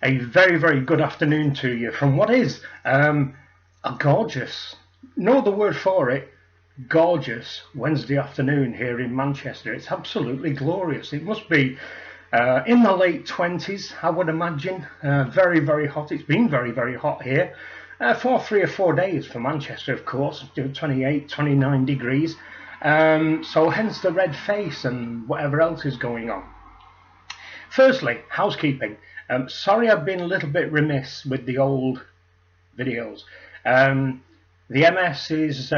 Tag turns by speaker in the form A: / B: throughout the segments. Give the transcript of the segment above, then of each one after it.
A: A very, very good afternoon to you from what is a gorgeous, no other word for it, gorgeous Wednesday afternoon here in Manchester. It's absolutely glorious. It must be in the late 20s, I would imagine. Very, very hot. It's been very, very hot here for 3 or 4 days for Manchester, of course, 28, 29 degrees. So hence the red face and whatever else is going on. Firstly, housekeeping. Sorry I've been a little bit remiss with the old videos. The MS is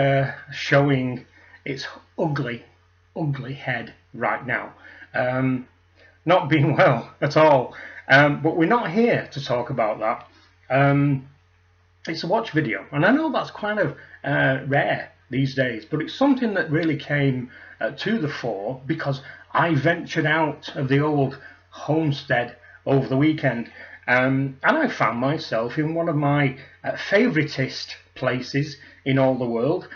A: showing its ugly head right now. Not being well at all. But we're not here to talk about that. It's a watch video, and I know that's kind of rare these days, but it's something that really came to the fore because I ventured out of the old homestead over the weekend, and I found myself in one of my favoritist places in all the world,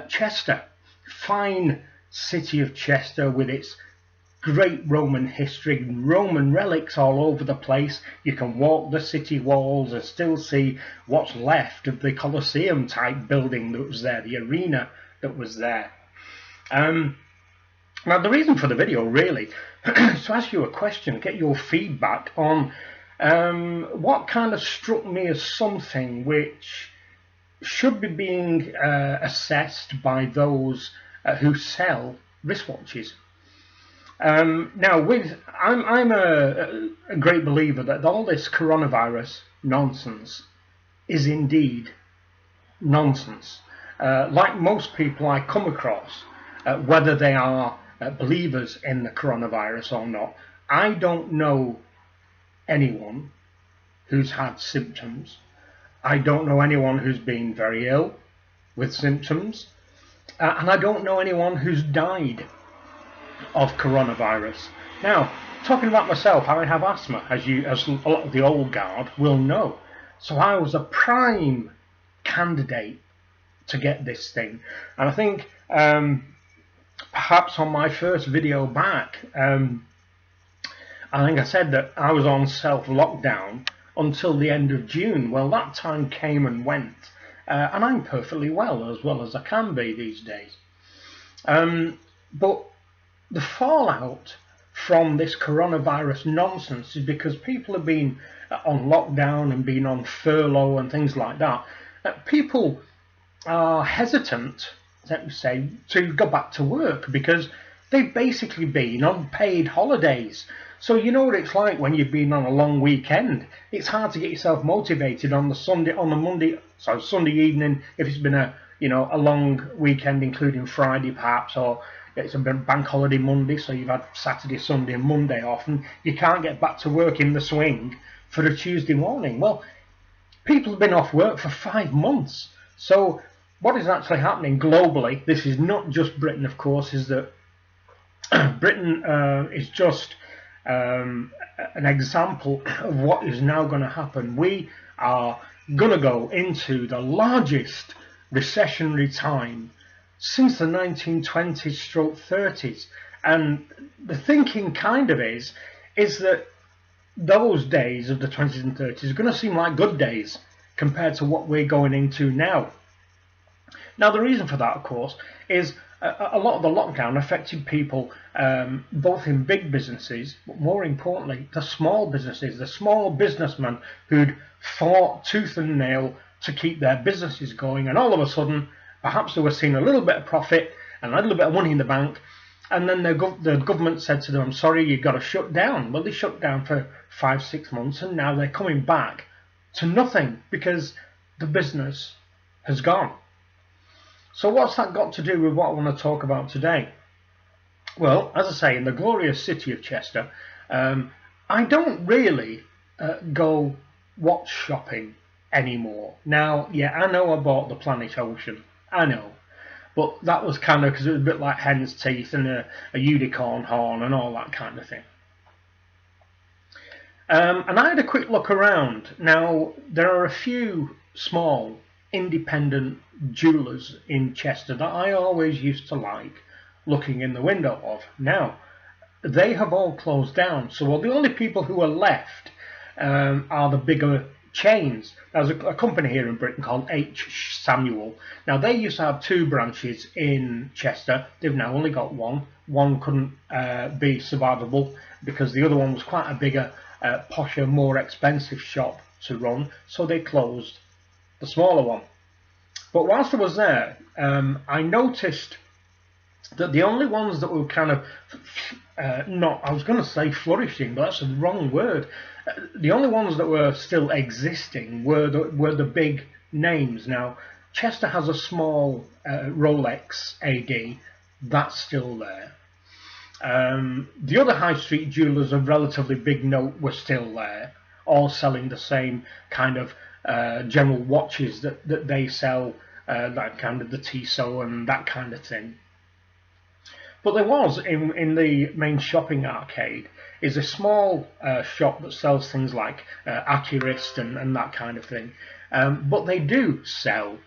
A: Chester. Fine city of Chester with its great Roman history, Roman relics all over the place. You can walk the city walls and still see what's left of the Colosseum type building that was there, the arena that was there. Now the reason for the video really is to ask you a question, get your feedback on what kind of struck me as something which should be being assessed by those who sell wristwatches. Now, I'm a great believer that all this coronavirus nonsense is indeed nonsense. Like most people I come across, whether they are believers in the coronavirus or not, I don't know anyone who's had symptoms. I don't know anyone who's been very ill with symptoms, and I don't know anyone who's died of coronavirus. Now, talking about myself, I have asthma, as a lot of the old guard will know. So I was a prime candidate to get this thing. And I think perhaps on my first video back, I think I said that I was on self-lockdown until the end of June. Well, that time came and went, and I'm perfectly well as I can be these days. But the fallout from this coronavirus nonsense is because people have been on lockdown and been on furlough and things like that. People are hesitant, let me say, to go back to work because they've basically been on paid holidays. So you know what it's like when you've been on a long weekend. It's hard to get yourself motivated on the Sunday evening if it's been a long weekend, including Friday perhaps, or it's a bank holiday Monday, so you've had Saturday, Sunday and Monday off, and you can't get back to work in the swing for a Tuesday morning. Well, people have been off work for 5 months. So what is actually happening globally, this is not just Britain, of course, is that Britain is just an example of what is now going to happen. We are going to go into the largest recessionary time since the 1920s/30s, and the thinking kind of is that those days of the 20s and 30s are going to seem like good days compared to what we're going into now. Now the reason for that, of course, is a lot of the lockdown affected people both in big businesses, but more importantly the small businesses, the small businessmen who'd fought tooth and nail to keep their businesses going, and all of a sudden perhaps they were seeing a little bit of profit and a little bit of money in the bank, and then the government said to them, I'm sorry, you've got to shut down. Well, they shut down for 5-6 months, and now they're coming back to nothing because the business has gone. So what's that got to do with what I want to talk about today? Well, as I say, in the glorious city of Chester, I don't really go watch shopping anymore. Now, yeah, I know I bought the Planet Ocean. I know, but that was kind of because it was a bit like hen's teeth and a unicorn horn and all that kind of thing. And I had a quick look around. Now, there are a few small independent jewellers in Chester that I always used to like looking in the window of. Now, they have all closed down, so the only people who are left are the bigger chains. There's a company here in Britain called H. Samuel. Now, they used to have 2 branches in Chester. They've now only got 1. One couldn't be survivable because the other one was quite a bigger, posher, more expensive shop to run, so they closed the smaller one. But whilst I was there, I noticed that the only ones that were kind of I was going to say flourishing, but that's the wrong word. The only ones that were still existing were the big names. Now, Chester has a small Rolex AD that's still there. The other high street jewellers of relatively big note were still there, all selling the same kind of general watches that they sell, that kind of the Tissot and that kind of thing. But there was, in the main shopping arcade, is a small shop that sells things like Accurist and that kind of thing. But they do sell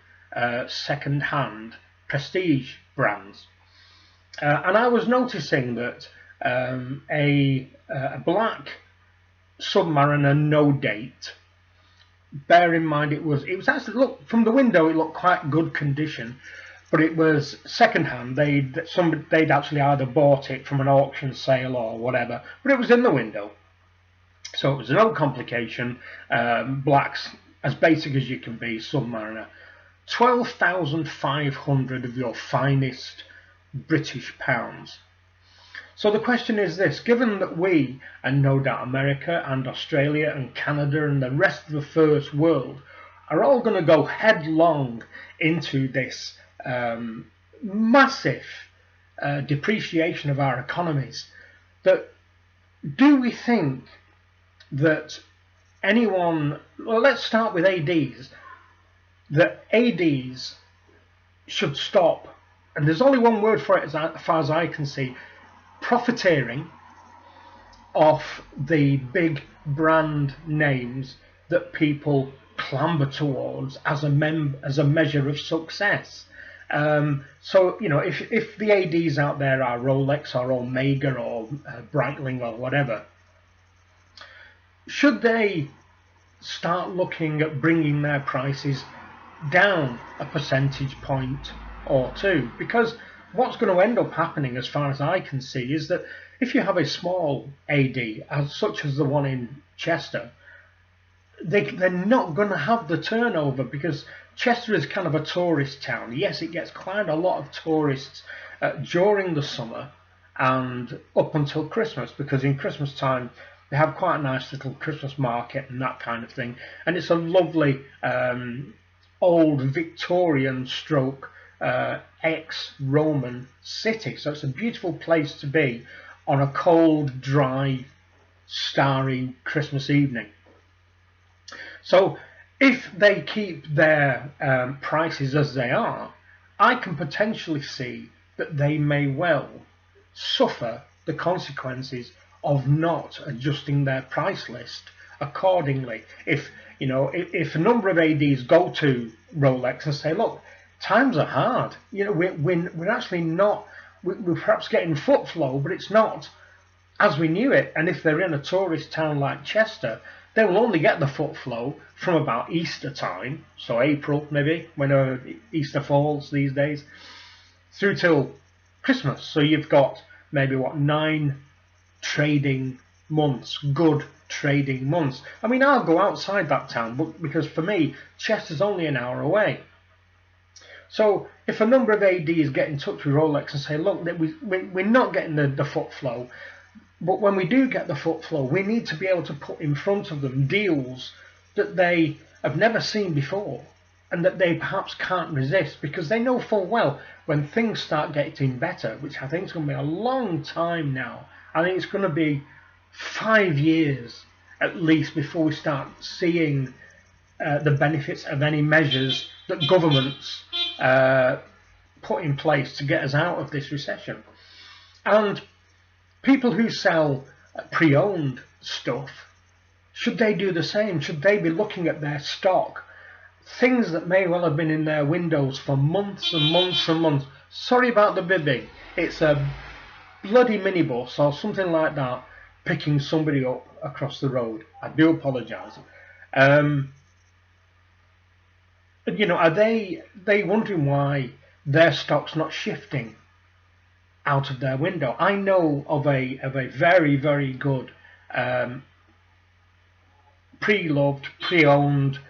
A: second-hand prestige brands. And I was noticing that a black Submariner no date, bear in mind it was actually, look, from the window it looked quite good condition, but it was second-hand. They'd actually either bought it from an auction sale or whatever, but it was in the window. So it was no complication. Blacks, as basic as you can be, Submariner. 12,500 of your finest British pounds. So the question is this: given that we, and no doubt America and Australia and Canada and the rest of the first world, are all going to go headlong into this massive depreciation of our economies, do we think that anyone, well, let's start with ADs, that ADs should stop, and there's only one word for it as far as I can see, profiteering off the big brand names that people clamber towards as a measure of success. So, you know, if the ADs out there are Rolex or Omega or Breitling or whatever, should they start looking at bringing their prices down a percentage point or two? Because what's going to end up happening, as far as I can see, is that if you have a small AD, such as the one in Chester, they're not going to have the turnover, because Chester is kind of a tourist town. Yes, it gets quite a lot of tourists during the summer and up until Christmas, because in Christmas time they have quite a nice little Christmas market and that kind of thing. And it's a lovely old Victorian stroke ex-Roman city. So it's a beautiful place to be on a cold, dry, starry Christmas evening. So if they keep their prices as they are, I can potentially see that they may well suffer the consequences of not adjusting their price list accordingly. If a number of ADs go to Rolex and say, look, times are hard, you know, we're actually not, we're perhaps getting foot flow, but it's not as we knew it. And if they're in a tourist town like Chester, they will only get the foot flow from about Easter time, so April maybe, when Easter falls these days, through till Christmas. So you've got maybe 9 trading months, good trading months. I mean, I'll go outside that town, but because for me, Chester's only an hour away. So if a number of ADs get in touch with Rolex and say, look, we're not getting the foot flow, but when we do get the foot flow, we need to be able to put in front of them deals that they have never seen before and that they perhaps can't resist, because they know full well when things start getting better, which I think is going to be a long time now. I think it's going to be 5 years at least before we start seeing the benefits of any measures that governments put in place to get us out of this recession. And people who sell pre-owned stuff, should they do the same? Should they be looking at their stock? Things that may well have been in their windows for months and months and months. Sorry about the bibbing. It's a bloody minibus or something like that. picking somebody up across the road. I do apologise. Are they wondering why their stock's not shifting out of their window? I know of a very, very good Preloved, pre-owned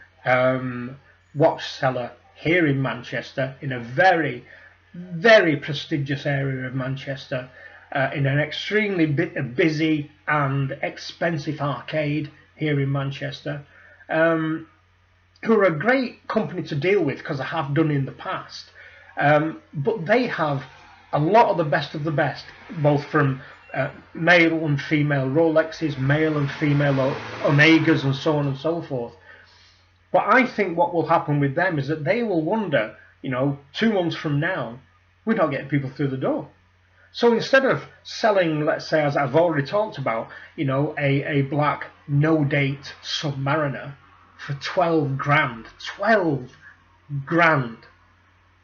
A: watch seller here in Manchester, in a very, very prestigious area of Manchester, in an extremely busy and expensive arcade here in Manchester, who are a great company to deal with because I have done in the past. But they have a lot of the best, both from male and female Rolexes, male and female Omegas, and so on and so forth. But I think what will happen with them is that they will wonder, 2 months from now, we're not getting people through the door. So instead of selling, let's say, as I've already talked about, a black no-date Submariner for 12 grand,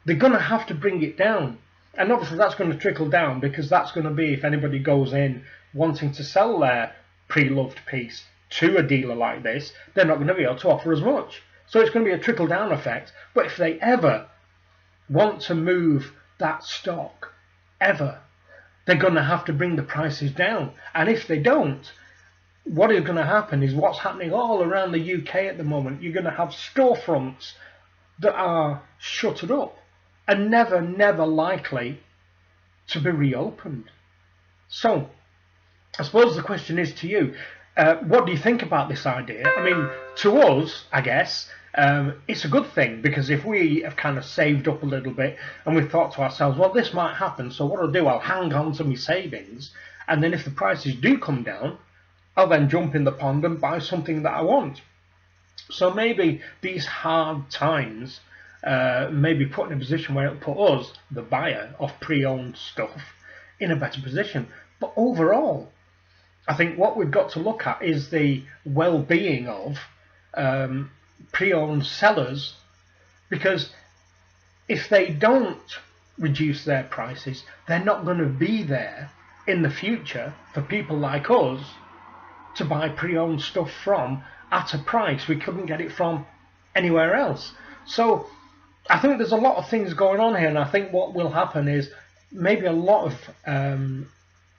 A: they're going to have to bring it down. And obviously that's going to trickle down, because that's going to be, if anybody goes in wanting to sell their pre-loved piece to a dealer like this, they're not going to be able to offer as much. So it's going to be a trickle down effect. But if they ever want to move that stock, they're going to have to bring the prices down. And if they don't, what is going to happen is what's happening all around the UK at the moment. You're going to have storefronts that are shuttered up and never likely to be reopened. So I suppose the question is to you, what do you think about this idea? I mean, to us, I guess, it's a good thing, because if we have kind of saved up a little bit and we've thought to ourselves, well, this might happen, so what I'll do, I'll hang on to my savings, and then if the prices do come down, I'll then jump in the pond and buy something that I want. So maybe these hard times maybe put in a position where it'll put us, the buyer of pre-owned stuff, in a better position. But overall, I think what we've got to look at is the well-being of pre-owned sellers, because if they don't reduce their prices, they're not going to be there in the future for people like us to buy pre-owned stuff from at a price we couldn't get it from anywhere else. So I think there's a lot of things going on here, and I think what will happen is maybe a lot of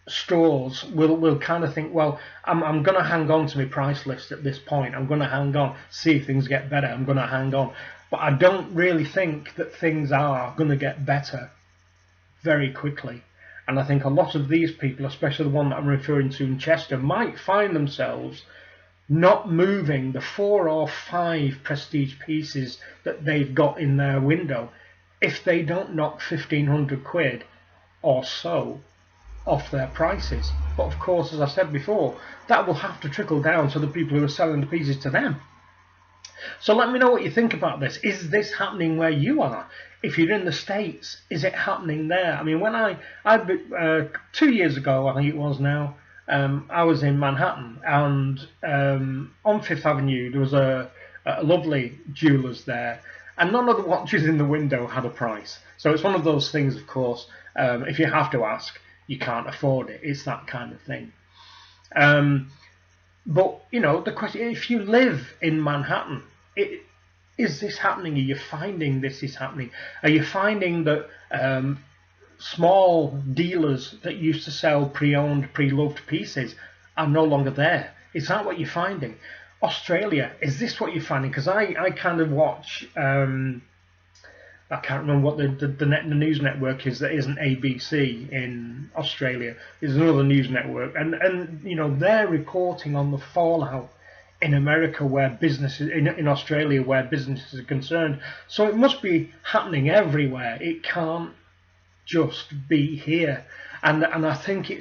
A: stores will kind of think, well, I'm going to hang on to my price list at this point. I'm going to hang on, see if things get better. I'm going to hang on. But I don't really think that things are going to get better very quickly. And I think a lot of these people, especially the one that I'm referring to in Chester, might find themselves not moving the 4 or 5 prestige pieces that they've got in their window if they don't knock 1,500 quid or so off their prices. But of course, as I said before, that will have to trickle down to the people who are selling the pieces to them. So let me know what you think about this. Is this happening where you are? If you're in the States, is it happening there? I mean, when I 2 years ago, I think it was now, I was in Manhattan, and on Fifth Avenue there was a lovely jeweller's there, and none of the watches in the window had a price. So it's one of those things, of course, if you have to ask, you can't afford it. It's that kind of thing. But, the question, if you live in Manhattan, is this happening? Are you finding this is happening? Are you finding that small dealers that used to sell pre-owned, pre-loved pieces are no longer there? Is that what you're finding? Australia, is this what you're finding? Because I kind of watch, I can't remember what the news network is that isn't ABC in Australia. There's another news network, and they're reporting on the fallout in America, where businesses in Australia, where businesses are concerned. So it must be happening everywhere. It can't just be here. And I think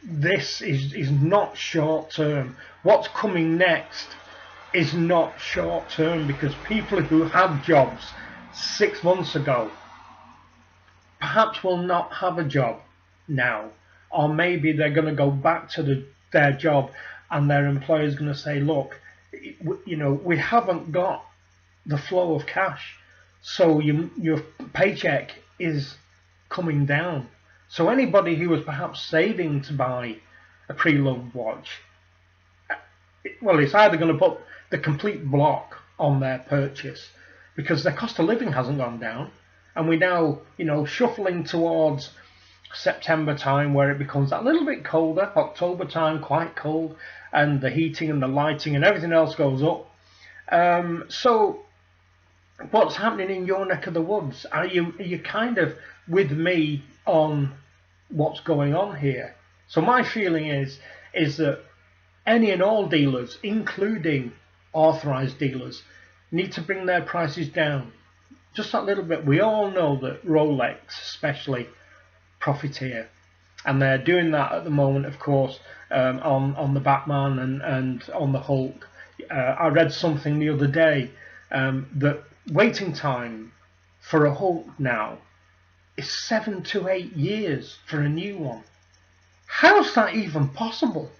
A: this is not short term. What's coming next is not short term, because people who had jobs 6 months ago perhaps will not have a job now, or maybe they're going to go back to their job, and their employer is going to say, look, we haven't got the flow of cash, so your paycheck is coming down. So anybody who was perhaps saving to buy a Preloved watch, well, it's either going to put the complete block on their purchase because their cost of living hasn't gone down, and we now, shuffling towards September time where it becomes a little bit colder, October time quite cold, and the heating and the lighting and everything else goes up. So what's happening in your neck of the woods? Are you kind of with me on what's going on here? So my feeling is that any and all dealers, including authorized dealers, need to bring their prices down just a little bit. We all know that Rolex especially profiteer, and they're doing that at the moment, of course, on the Batman and on the Hulk. I read something the other day that waiting time for a Hulk now is 7 to 8 years for a new one. How's that even possible?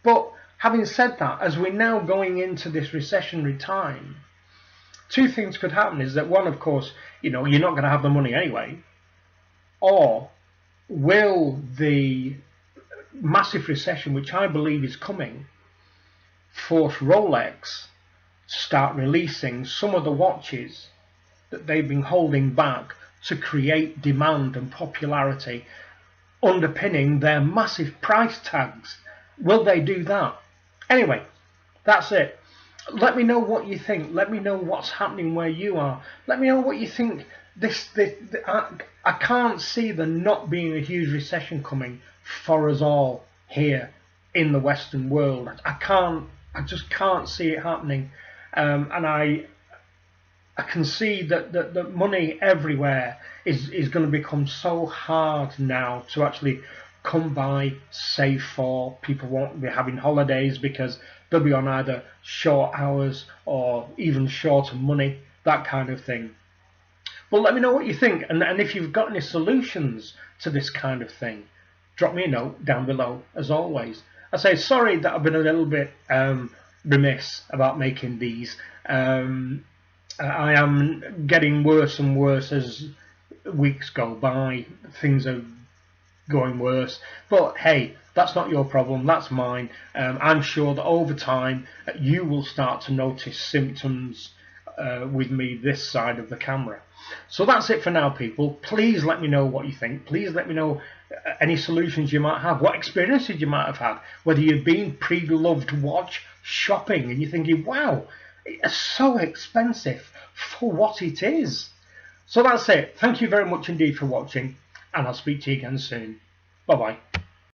A: But having said that, as we're now going into this recessionary time, two things could happen. Is that one, of course, you're not going to have the money anyway, or will the massive recession, which I believe is coming, force Rolex to start releasing some of the watches that they've been holding back to create demand and popularity, underpinning their massive price tags? Will they do that? Anyway, that's it. Let me know what you think. Let me know what's happening where you are. Let me know what you think. I can't see there not being a huge recession coming for us all here in the Western world. I just can't see it happening. And I can see that the money everywhere is going to become so hard now to actually come by, save for. People won't be having holidays because they'll be on either short hours or even shorter money, that kind of thing. But let me know what you think, and if you've got any solutions to this kind of thing, drop me a note down below, as always. I say sorry that I've been a little bit remiss about making these. I am getting worse and worse as weeks go by. Things are going worse, but hey, that's not your problem, that's mine. I'm sure that over time you will start to notice symptoms with me this side of the camera. So that's it for now, people. Please let me know what you think. Please let me know any solutions you might have, what experiences you might have had, whether you've been Preloved watch shopping and you're thinking, wow, it's so expensive for what it is. So that's it. Thank you very much indeed for watching, and I'll speak to you again soon. Bye bye.